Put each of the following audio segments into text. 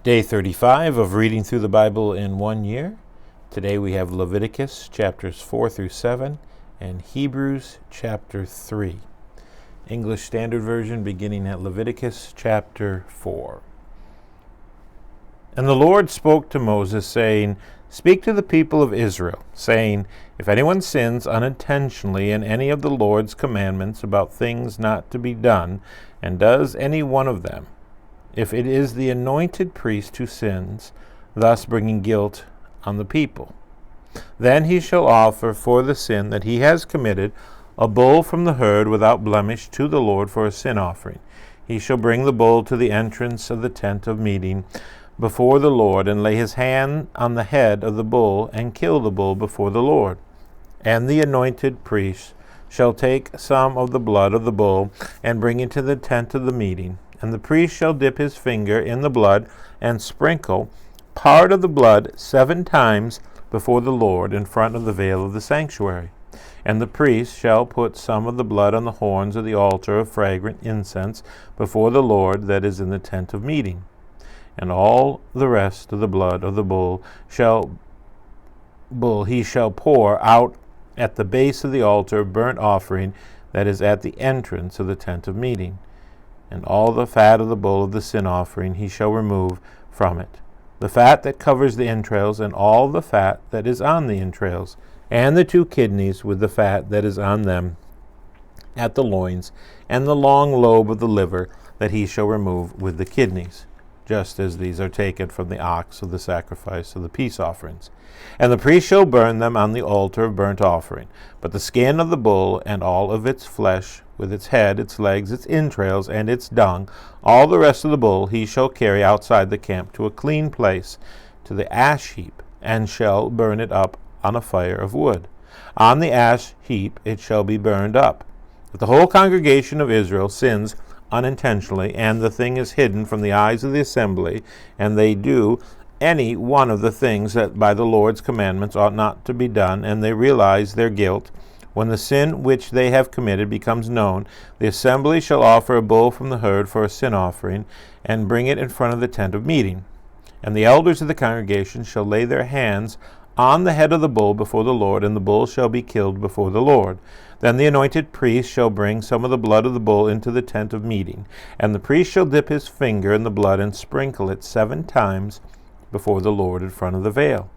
Day 35 of reading through the Bible in 1 year. Today we have Leviticus chapters 4-7 and Hebrews chapter 3. English Standard Version beginning at Leviticus chapter 4. And the Lord spoke to Moses, saying, Speak to the people of Israel, saying, If anyone sins unintentionally in any of the Lord's commandments about things not to be done, and does any one of them, if it is the anointed priest who sins, thus bringing guilt on the people, then he shall offer for the sin that he has committed a bull from the herd without blemish to the Lord for a sin offering. He shall bring the bull to the entrance of the tent of meeting before the Lord, and lay his hand on the head of the bull, and kill the bull before the Lord. And the anointed priest shall take some of the blood of the bull, and bring it to the tent of the meeting. And the priest shall dip his finger in the blood, and sprinkle part of the blood 7 times before the Lord in front of the veil of the sanctuary. And the priest shall put some of the blood on the horns of the altar of fragrant incense before the Lord that is in the tent of meeting. And all the rest of the blood of the bull he shall pour out at the base of the altar of burnt offering that is at the entrance of the tent of meeting. And all the fat of the bull of the sin offering he shall remove from it, the fat that covers the entrails, and all the fat that is on the entrails, and the 2 kidneys with the fat that is on them at the loins, and the long lobe of the liver that he shall remove with the kidneys, just as these are taken from the ox of the sacrifice of the peace offerings. And the priest shall burn them on the altar of burnt offering. But the skin of the bull and all of its flesh, with its head, its legs, its entrails, and its dung, all the rest of the bull he shall carry outside the camp to a clean place, to the ash heap, and shall burn it up on a fire of wood. On the ash heap it shall be burned up. If the whole congregation of Israel sins unintentionally, and the thing is hidden from the eyes of the assembly, and they do any one of the things that by the Lord's commandments ought not to be done, and they realize their guilt, when the sin which they have committed becomes known, the assembly shall offer a bull from the herd for a sin offering, and bring it in front of the tent of meeting. And the elders of the congregation shall lay their hands on the head of the bull before the Lord, and the bull shall be killed before the Lord. Then the anointed priest shall bring some of the blood of the bull into the tent of meeting, and the priest shall dip his finger in the blood, and sprinkle it 7 times before the Lord in front of the veil.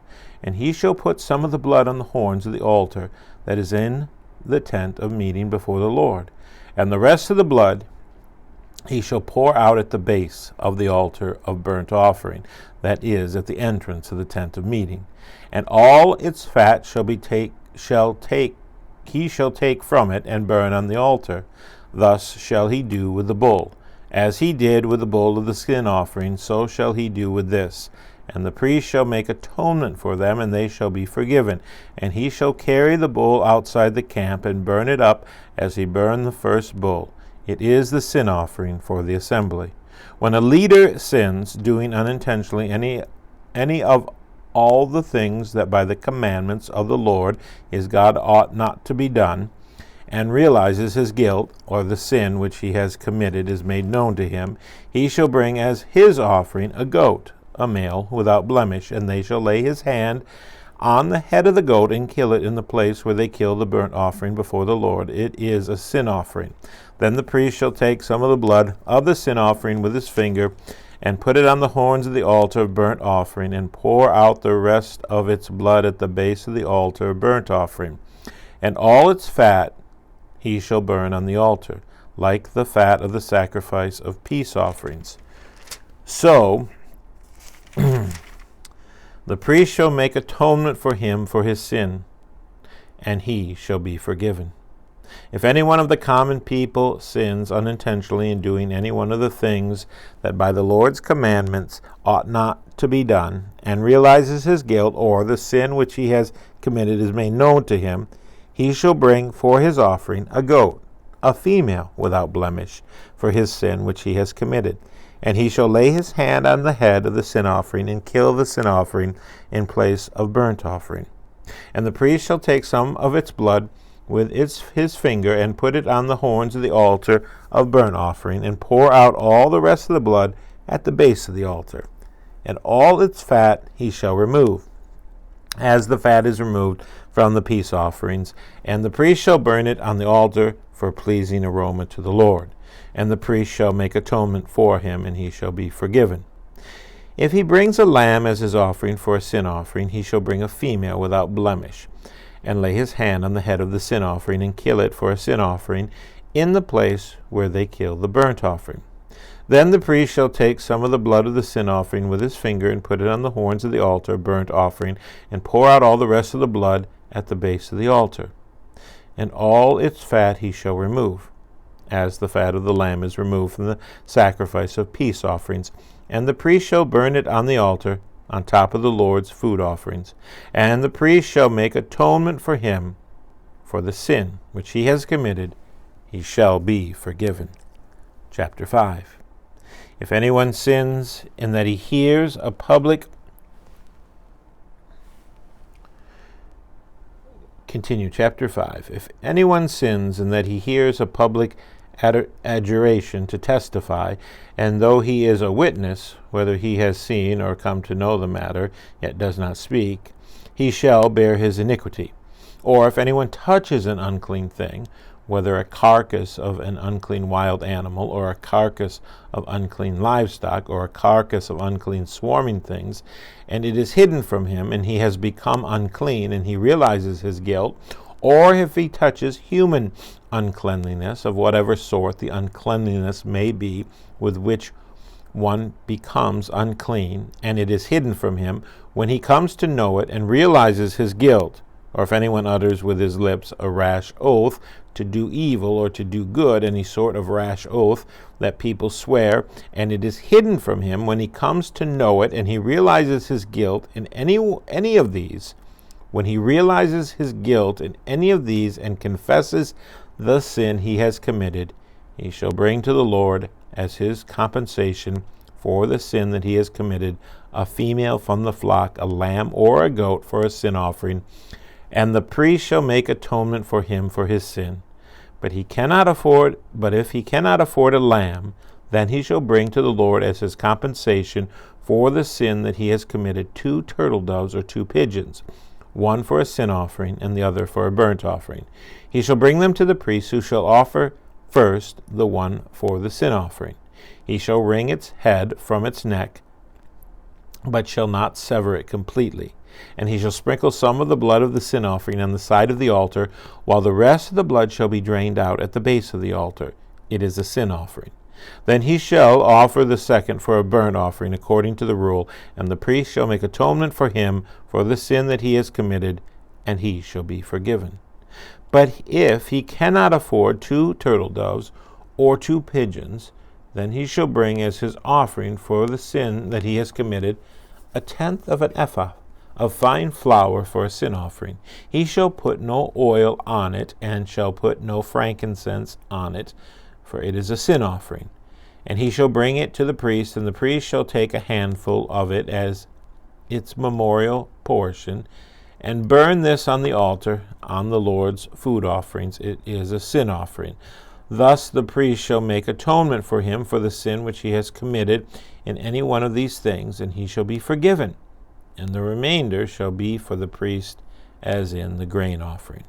And he shall put some of the blood on the horns of the altar that is in the tent of meeting before the Lord. And the rest of the blood he shall pour out at the base of the altar of burnt offering, that is at the entrance of the tent of meeting. And all its fat he shall take from it, and burn on the altar. Thus shall he do with the bull. As he did with the bull of the sin offering, so shall he do with this. And the priest shall make atonement for them, and they shall be forgiven. And he shall carry the bull outside the camp, and burn it up as he burned the first bull. It is the sin offering for the assembly. When a leader sins, doing unintentionally any of all the things that by the commandments of the Lord his God ought not to be done, and realizes his guilt, or the sin which he has committed is made known to him, he shall bring as his offering a goat, a male, without blemish, and they shall lay his hand on the head of the goat, and kill it in the place where they kill the burnt offering before the Lord. It is a sin offering. Then the priest shall take some of the blood of the sin offering with his finger, and put it on the horns of the altar of burnt offering, and pour out the rest of its blood at the base of the altar of burnt offering. And all its fat he shall burn on the altar, like the fat of the sacrifice of peace offerings. So the priest shall make atonement for him for his sin, and he shall be forgiven. If any one of the common people sins unintentionally in doing any one of the things that by the Lord's commandments ought not to be done, and realizes his guilt, or the sin which he has committed is made known to him, he shall bring for his offering a goat, a female without blemish, for his sin which he has committed. And he shall lay his hand on the head of the sin offering, and kill the sin offering in place of burnt offering. And the priest shall take some of its blood with his finger, and put it on the horns of the altar of burnt offering, and pour out all the rest of the blood at the base of the altar. and all its fat he shall remove, as the fat is removed from the peace offerings, and the priest shall burn it on the altar for a pleasing aroma to the Lord. And the priest shall make atonement for him, and he shall be forgiven. If he brings a lamb as his offering for a sin offering, he shall bring a female without blemish, and lay his hand on the head of the sin offering, and kill it for a sin offering in the place where they kill the burnt offering. Then the priest shall take some of the blood of the sin offering with his finger, and put it on the horns of the altar burnt offering, and pour out all the rest of the blood at the base of the altar. And all its fat he shall remove, as the fat of the lamb is removed from the sacrifice of peace offerings. And the priest shall burn it on the altar, on top of the Lord's food offerings. And the priest shall make atonement for him for the sin which he has committed. He shall be forgiven. Chapter 5. If anyone sins in that he hears a public Chapter 5. If anyone sins in that he hears a public adjuration to testify, and though he is a witness, whether he has seen or come to know the matter, yet does not speak, he shall bear his iniquity. Or if anyone touches an unclean thing, whether a carcass of an unclean wild animal, or a carcass of unclean livestock, or a carcass of unclean swarming things, and it is hidden from him, and he has become unclean, and he realizes his guilt, or if he touches human uncleanliness, of whatever sort the uncleanliness may be with which one becomes unclean, and it is hidden from him, when he comes to know it and realizes his guilt, or if anyone utters with his lips a rash oath to do evil or to do good, any sort of rash oath that people swear, and it is hidden from him, when he comes to know it and he realizes his guilt in any of these, when he realizes his guilt in any of these and confesses the sin he has committed, he shall bring to the Lord as his compensation for the sin that he has committed a female from the flock, a lamb or a goat for a sin offering, and the priest shall make atonement for him for his sin. But if he cannot afford a lamb, then he shall bring to the Lord as his compensation for the sin that he has committed 2 turtle doves or 2 pigeons, one for a sin offering and the other for a burnt offering. He shall bring them to the priest, who shall offer first the one for the sin offering. He shall wring its head from its neck, but shall not sever it completely. And he shall sprinkle some of the blood of the sin offering on the side of the altar, while the rest of the blood shall be drained out at the base of the altar. It is a sin offering. Then he shall offer the second for a burnt offering according to the rule, and the priest shall make atonement for him for the sin that he has committed, and he shall be forgiven. But if he cannot afford 2 turtle doves or 2 pigeons, then he shall bring as his offering for the sin that he has committed 1/10 of an ephah of fine flour for a sin offering. He shall put no oil on it, and shall put no frankincense on it, for it is a sin offering. And he shall bring it to the priest, and the priest shall take a handful of it as its memorial portion, and burn this on the altar, on the Lord's food offerings. It is a sin offering. Thus the priest shall make atonement for him for the sin which he has committed in any one of these things, and he shall be forgiven. And the remainder shall be for the priest, as in the grain offering.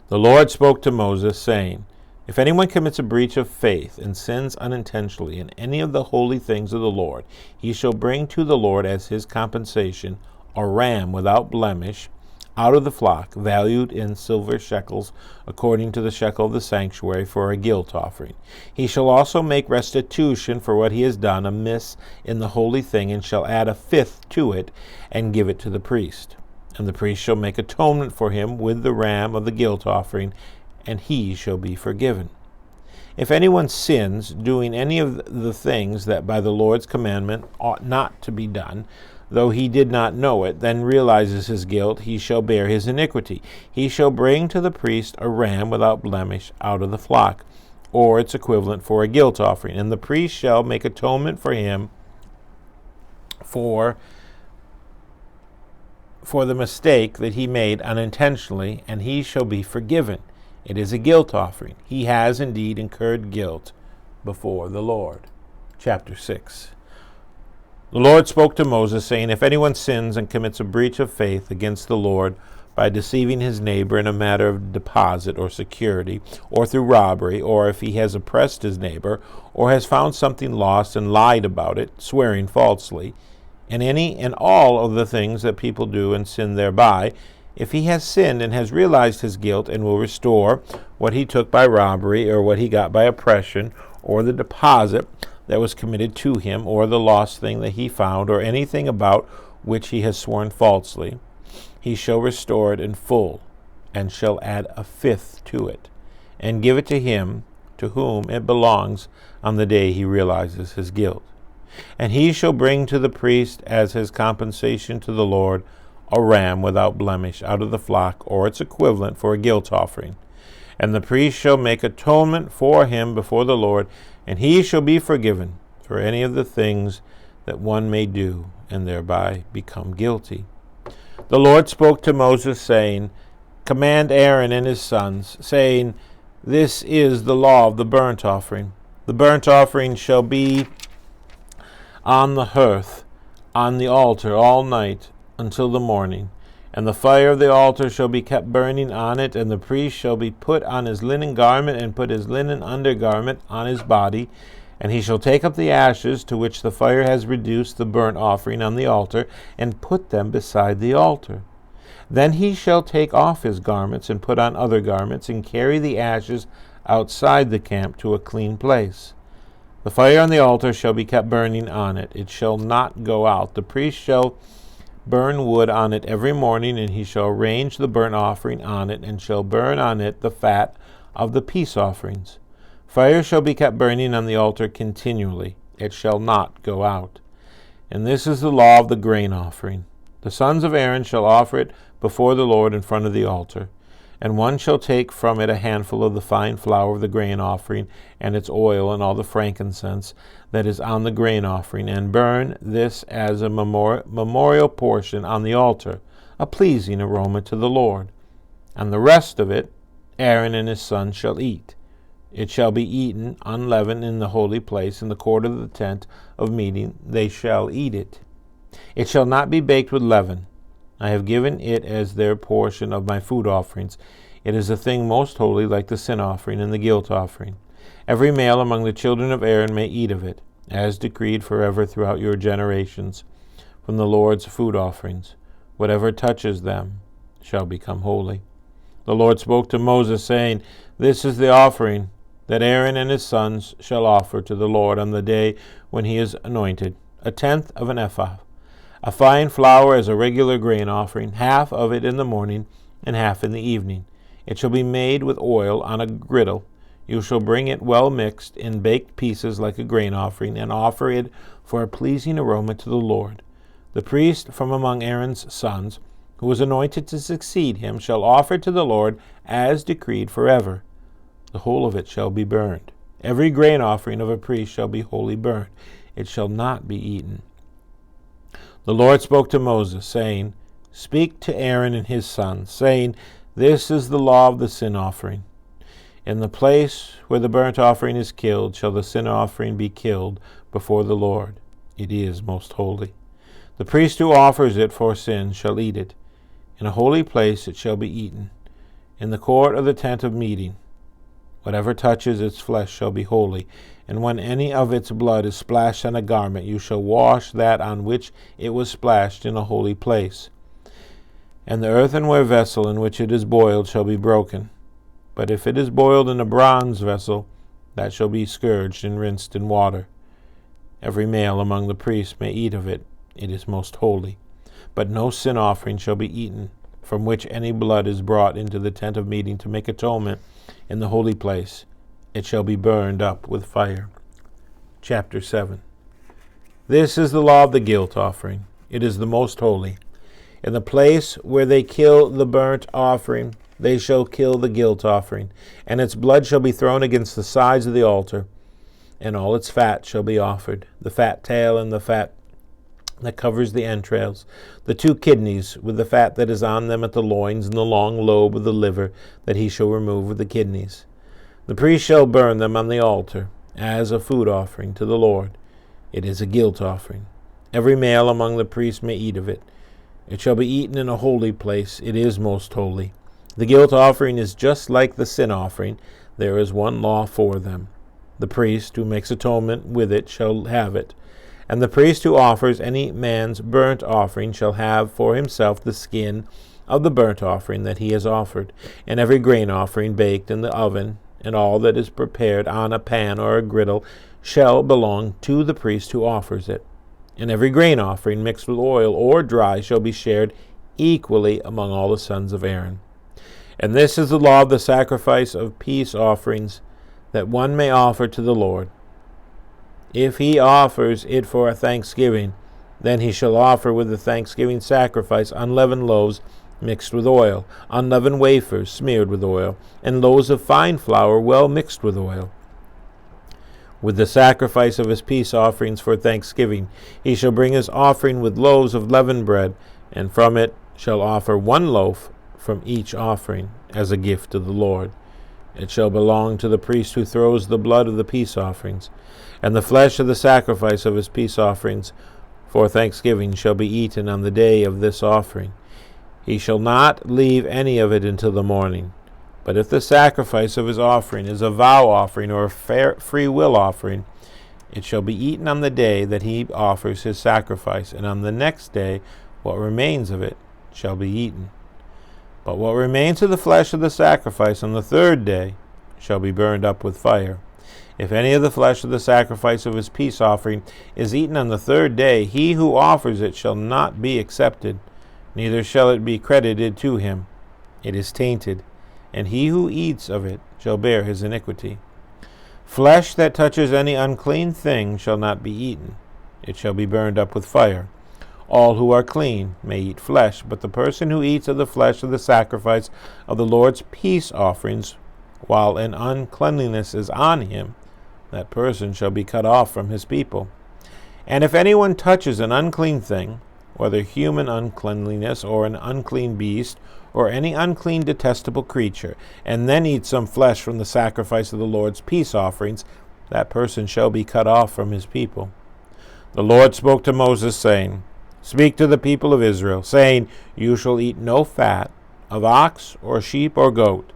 The Lord spoke to Moses, saying, If anyone commits a breach of faith and sins unintentionally in any of the holy things of the Lord, he shall bring to the Lord as his compensation a ram without blemish out of the flock, valued in silver shekels, according to the shekel of the sanctuary, for a guilt offering. He shall also make restitution for what he has done amiss in the holy thing, and shall add 1/5 to it, and give it to the priest. And the priest shall make atonement for him with the ram of the guilt offering, and he shall be forgiven. If anyone sins, doing any of the things that by the Lord's commandment ought not to be done, though he did not know it, then realizes his guilt, he shall bear his iniquity. He shall bring to the priest a ram without blemish out of the flock, or its equivalent for a guilt offering. And the priest shall make atonement for him for the mistake that he made unintentionally, and he shall be forgiven. It is a guilt offering. He has indeed incurred guilt before the Lord. Chapter 6. The Lord spoke to Moses, saying, If anyone sins and commits a breach of faith against the Lord by deceiving his neighbor in a matter of deposit or security, or through robbery, or if he has oppressed his neighbor, or has found something lost and lied about it, swearing falsely, and any and all of the things that people do and sin thereby, if he has sinned and has realized his guilt and will restore what he took by robbery, or what he got by oppression, or the deposit that was committed to him, or the lost thing that he found, or anything about which he has sworn falsely, he shall restore it in full, and shall add a fifth to it, and give it to him to whom it belongs on the day he realizes his guilt. And he shall bring to the priest as his compensation to the Lord a ram without blemish out of the flock, or its equivalent for a guilt offering. And the priest shall make atonement for him before the Lord, and he shall be forgiven for any of the things that one may do, and thereby become guilty. The Lord spoke to Moses, saying, Command Aaron and his sons, saying, This is the law of the burnt offering. The burnt offering shall be on the hearth, on the altar, all night until the morning. And the fire of the altar shall be kept burning on it, and the priest shall be put on his linen garment, and put his linen undergarment on his body, and he shall take up the ashes to which the fire has reduced the burnt offering on the altar, and put them beside the altar. Then he shall take off his garments, and put on other garments, and carry the ashes outside the camp to a clean place. The fire on the altar shall be kept burning on it. It shall not go out. The priest shall burn wood on it every morning, and he shall arrange the burnt offering on it, and shall burn on it the fat of the peace offerings. Fire shall be kept burning on the altar continually. It shall not go out. And this is the law of the grain offering. The sons of Aaron shall offer it before the Lord in front of the altar. And one shall take from it a handful of the fine flour of the grain offering, and its oil, and all the frankincense that is on the grain offering, and burn this as a memorial portion on the altar, a pleasing aroma to the Lord. And the rest of it Aaron and his sons shall eat. It shall be eaten unleavened in the holy place, in the court of the tent of meeting. They shall eat it. It shall not be baked with leaven. I have given it as their portion of my food offerings. It is a thing most holy, like the sin offering and the guilt offering. Every male among the children of Aaron may eat of it, as decreed forever throughout your generations, from the Lord's food offerings. Whatever touches them shall become holy. The Lord spoke to Moses, saying, This is the offering that Aaron and his sons shall offer to the Lord on the day when he is anointed, 1/10 of an ephah. A fine flour as a regular grain offering, half of it in the morning and half in the evening. It shall be made with oil on a griddle. You shall bring it well mixed in baked pieces like a grain offering, and offer it for a pleasing aroma to the Lord. The priest from among Aaron's sons, who was anointed to succeed him, shall offer to the Lord as decreed forever. The whole of it shall be burned. Every grain offering of a priest shall be wholly burned. It shall not be eaten. The Lord spoke to Moses, saying, Speak to Aaron and his sons, saying, This is the law of the sin offering. In the place where the burnt offering is killed shall the sin offering be killed before the Lord. It is most holy. The priest who offers it for sin shall eat it. In a holy place it shall be eaten, in the court of the tent of meeting. Whatever touches its flesh shall be holy, and when any of its blood is splashed on a garment, you shall wash that on which it was splashed in a holy place. And the earthenware vessel in which it is boiled shall be broken. But if it is boiled in a bronze vessel, that shall be scourged and rinsed in water. Every male among the priests may eat of it. It is most holy. But no sin offering shall be eaten, from which any blood is brought into the tent of meeting to make atonement in the holy place. It shall be burned up with fire. Chapter 7. This is the law of the guilt offering. It is the most holy. In the place where they kill the burnt offering, they shall kill the guilt offering, and its blood shall be thrown against the sides of the altar, and all its fat shall be offered, the fat tail and the fat that covers the entrails, the 2 kidneys with the fat that is on them at the loins, and the long lobe of the liver that he shall remove with the kidneys. The priest shall burn them on the altar as a food offering to the Lord. It is a guilt offering. Every male among the priests may eat of it. It shall be eaten in a holy place. It is most holy. The guilt offering is just like the sin offering. There is one law for them. The priest who makes atonement with it shall have it. And the priest who offers any man's burnt offering shall have for himself the skin of the burnt offering that he has offered, and every grain offering baked in the oven, and all that is prepared on a pan or a griddle shall belong to the priest who offers it. And every grain offering mixed with oil or dry shall be shared equally among all the sons of Aaron. And this is the law of the sacrifice of peace offerings, that one may offer to the Lord. If he offers it for a thanksgiving, then he shall offer with the thanksgiving sacrifice unleavened loaves mixed with oil, unleavened wafers smeared with oil, and loaves of fine flour well mixed with oil. With the sacrifice of his peace offerings for thanksgiving, he shall bring his offering with loaves of leavened bread, and from it shall offer one loaf from each offering as a gift to the Lord. It shall belong to the priest who throws the blood of the peace offerings, and the flesh of the sacrifice of his peace offerings for thanksgiving shall be eaten on the day of this offering. He shall not leave any of it until the morning. But if the sacrifice of his offering is a vow offering or a free will offering, it shall be eaten on the day that he offers his sacrifice, and on the next day what remains of it shall be eaten. But what remains of the flesh of the sacrifice on the third day shall be burned up with fire. If any of the flesh of the sacrifice of his peace offering is eaten on the third day, he who offers it shall not be accepted, neither shall it be credited to him. It is tainted, and he who eats of it shall bear his iniquity. Flesh that touches any unclean thing shall not be eaten. It shall be burned up with fire. All who are clean may eat flesh, but the person who eats of the flesh of the sacrifice of the Lord's peace offerings, while an uncleanliness is on him, that person shall be cut off from his people. And if anyone touches an unclean thing, whether human uncleanliness or an unclean beast, or any unclean detestable creature, and then eat some flesh from the sacrifice of the Lord's peace offerings, that person shall be cut off from his people. The Lord spoke to Moses, saying, Speak to the people of Israel, saying, You shall eat no fat of ox or sheep or goat,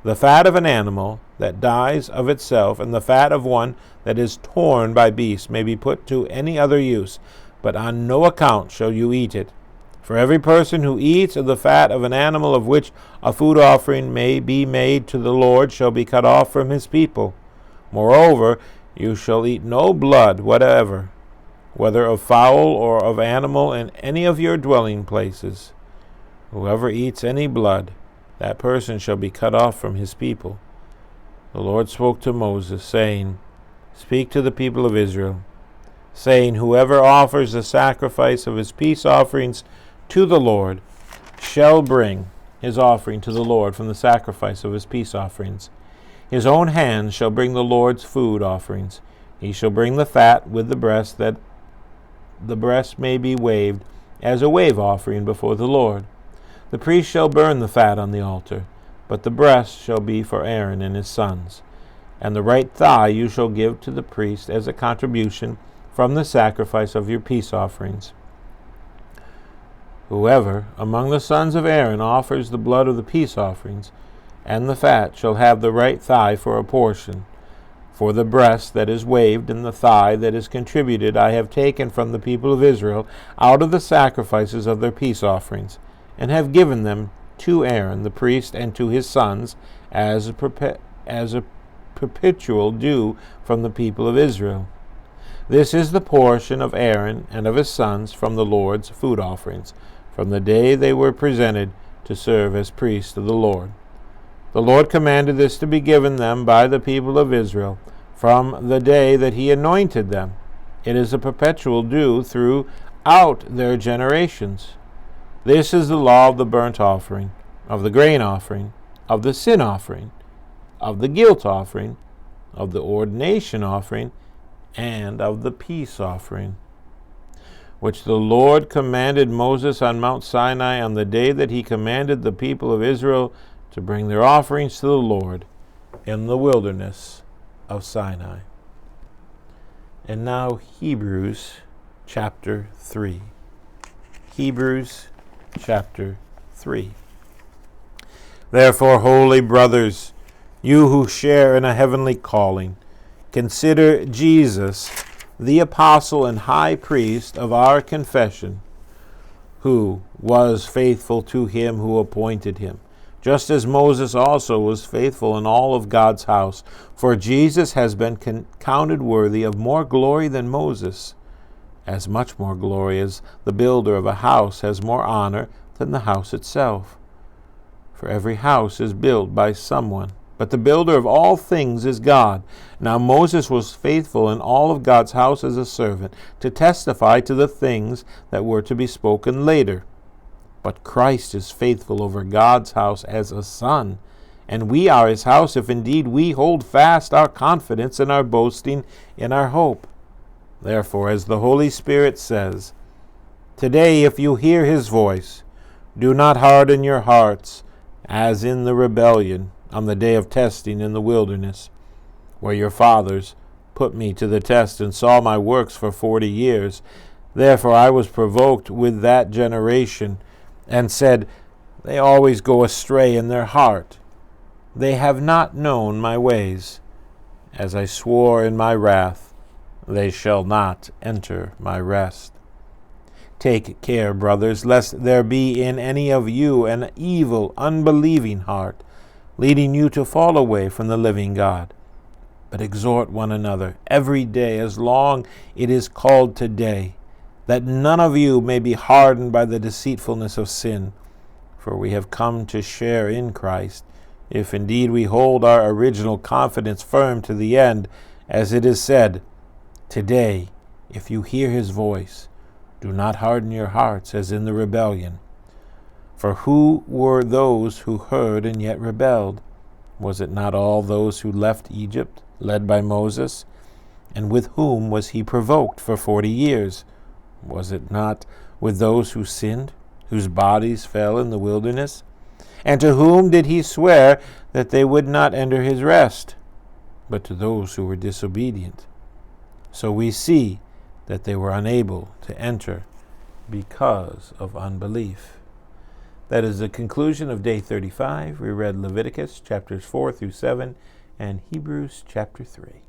the fat of an animal that dies of itself, and the fat of one that is torn by beasts may be put to any other use, but on no account shall you eat it. For every person who eats of the fat of an animal of which a food offering may be made to the Lord shall be cut off from his people. Moreover, you shall eat no blood whatever, whether of fowl or of animal, in any of your dwelling places. Whoever eats any blood, that person shall be cut off from his people. The Lord spoke to Moses, saying, Speak to the people of Israel, saying, Whoever offers the sacrifice of his peace offerings to the Lord shall bring his offering to the Lord from the sacrifice of his peace offerings. His own hands shall bring the Lord's food offerings. He shall bring the fat with the breast, that the breast may be waved as a wave offering before the Lord. The priest shall burn the fat on the altar, but the breast shall be for Aaron and his sons. And the right thigh you shall give to the priest as a contribution from the sacrifice of your peace offerings. Whoever among the sons of Aaron offers the blood of the peace offerings, and the fat, shall have the right thigh for a portion. For the breast that is waved and the thigh that is contributed I have taken from the people of Israel out of the sacrifices of their peace offerings, and have given them to Aaron the priest and to his sons as a perpetual due from the people of Israel. This is the portion of Aaron and of his sons from the Lord's food offerings, from the day they were presented to serve as priests of the Lord. The Lord commanded this to be given them by the people of Israel from the day that he anointed them. It is a perpetual due throughout their generations. This is the law of the burnt offering, of the grain offering, of the sin offering, of the guilt offering, of the ordination offering, and of the peace offering, which the Lord commanded Moses on Mount Sinai on the day that he commanded the people of Israel to bring their offerings to the Lord in the wilderness of Sinai. And now Hebrews chapter 3. Hebrews chapter 3. Therefore, holy brothers, you who share in a heavenly calling, consider Jesus, the apostle and high priest of our confession, who was faithful to him who appointed him, just as Moses also was faithful in all of God's house. For Jesus has been counted worthy of more glory than Moses, as much more glory as the builder of a house has more honor than the house itself. For every house is built by someone, but the builder of all things is God. Now Moses was faithful in all of God's house as a servant, to testify to the things that were to be spoken later. But Christ is faithful over God's house as a son, and we are his house if indeed we hold fast our confidence and our boasting in our hope. Therefore, as the Holy Spirit says, today if you hear his voice, do not harden your hearts, as in the rebellion on the day of testing in the wilderness, where your fathers put me to the test and saw my works for 40 years. Therefore I was provoked with that generation, and said, they always go astray in their heart. They have not known my ways. As I swore in my wrath, they shall not enter my rest. Take care, brothers, lest there be in any of you an evil, unbelieving heart, leading you to fall away from the living God. But exhort one another every day, as long it is called today, that none of you may be hardened by the deceitfulness of sin. For we have come to share in Christ, if indeed we hold our original confidence firm to the end, as it is said, today, if you hear his voice, do not harden your hearts as in the rebellion. For who were those who heard and yet rebelled? Was it not all those who left Egypt, led by Moses? And with whom was he provoked for 40 years? Was it not with those who sinned, whose bodies fell in the wilderness? And to whom did he swear that they would not enter his rest? But to those who were disobedient. So we see that they were unable to enter because of unbelief. That is the conclusion of day 35. We read Leviticus chapters 4 through 7 and Hebrews chapter 3.